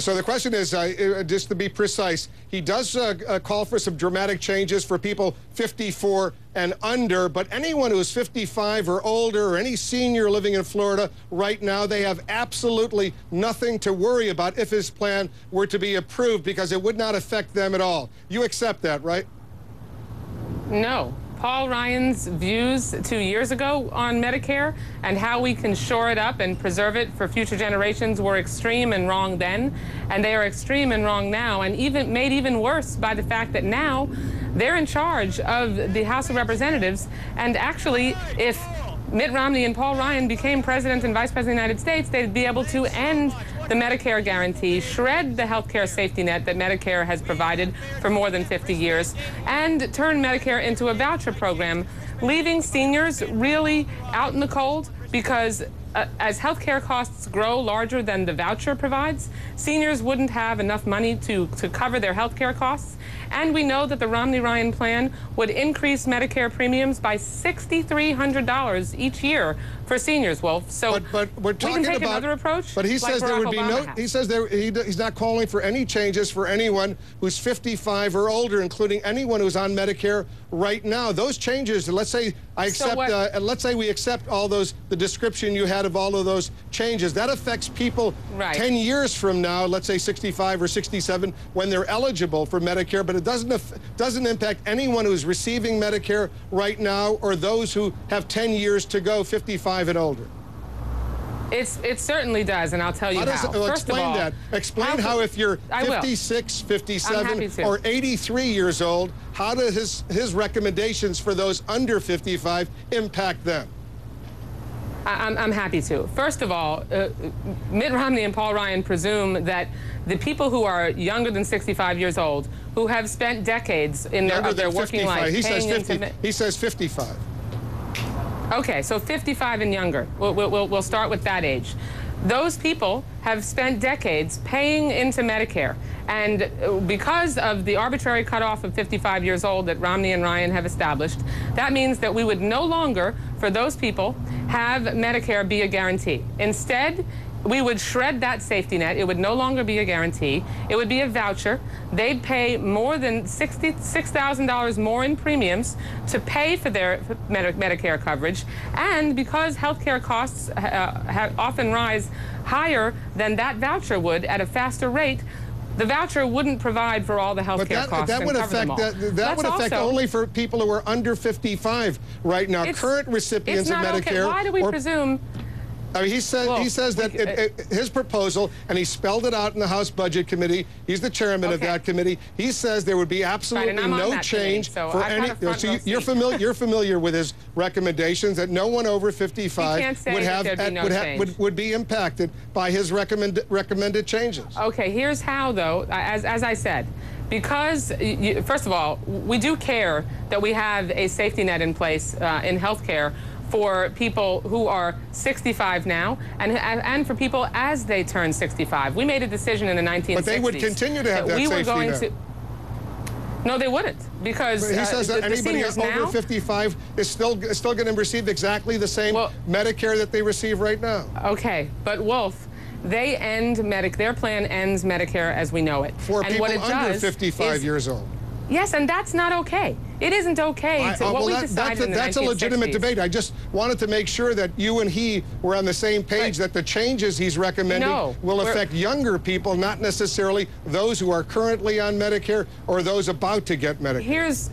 So the question is, just to be precise, he does call for some dramatic changes for people 54 and under, but anyone who's 55 or older or any senior living in Florida right now, they have absolutely nothing to worry about if his plan were to be approved because it would not affect them at all. You accept that, right? No. Paul Ryan's views 2 years ago on Medicare and how we can shore it up and preserve it for future generations were extreme and wrong then, and they are extreme and wrong now, and even made even worse by the fact that now they're in charge of the House of Representatives, and actually, if Mitt Romney and Paul Ryan became president and vice president of the United States, they'd be able to end the Medicare guarantee, shred the health care safety net that Medicare has provided for more than 50 years, and turn Medicare into a voucher program, leaving seniors really out in the cold because as health care costs grow larger than the voucher provides, seniors wouldn't have enough money to cover their health care costs. And we know that the Romney-Ryan plan would increase Medicare premiums by $6,300 each year for seniors, Wolf. So but we're talking we can take about another approach. But he says there would be no. Has. He says he's not calling for any changes for anyone who's 55 or older, including anyone who's on Medicare right now. Those changes. Let's say I accept. Let's say we accept all those. The description you had of all of those changes that affects people 10 years from now. Let's say 65 or 67 when they're eligible for Medicare, but it doesn't impact anyone who's receiving Medicare right now or those who have 10 years to go, 55 and older. It certainly does, and I'll tell you how. First explain of all, that. Explain how if you're 56, 57, or 83 years old, how do his recommendations for those under 55 impact them? I'm happy to. First of all, Mitt Romney and Paul Ryan presume that the people who are younger than 65 years old, who have spent decades in their working life, he says 55. Okay, so 55 and younger. We'll start with that age. Those people have spent decades paying into Medicare, and because of the arbitrary cutoff of 55 years old that Romney and Ryan have established, that means that we would no longer, for those people, have Medicare be a guarantee. Instead, we would shred that safety net. It would no longer be a guarantee. It would be a voucher. They'd pay more than $66,000 more in premiums to pay for their Medicare coverage. And because healthcare costs often rise higher than that voucher would at a faster rate, the voucher wouldn't provide for all the health care costs that would and cover them all. That would affect only for people who are under 55 right now. Current recipients of Medicare. Okay. Why do we presume? I mean, he says that his proposal, and he spelled it out in the House Budget Committee. He's the chairman of that committee. He says there would be absolutely no change for any. So you're familiar with his recommendations that no one over 55 would be impacted by his recommended changes. Okay, here's how though. As I said, because first of all, we do care that we have a safety net in place in healthcare for people who are 65 now, and for people as they turn 65. We made a decision in the 1960s. But they would continue to have that safety net. No, they wouldn't, because he says that anybody over 55 is still going to receive exactly the same Medicare that they receive right now. Okay, but Wolf, they end their plan ends Medicare as we know it. For people under 55 years old. Yes, and that's not okay. It isn't okay to what we decided in the 1960s. That's a legitimate debate. I just wanted to make sure that you and he were on the same page, that the changes he's recommending will affect younger people, not necessarily those who are currently on Medicare or those about to get Medicare.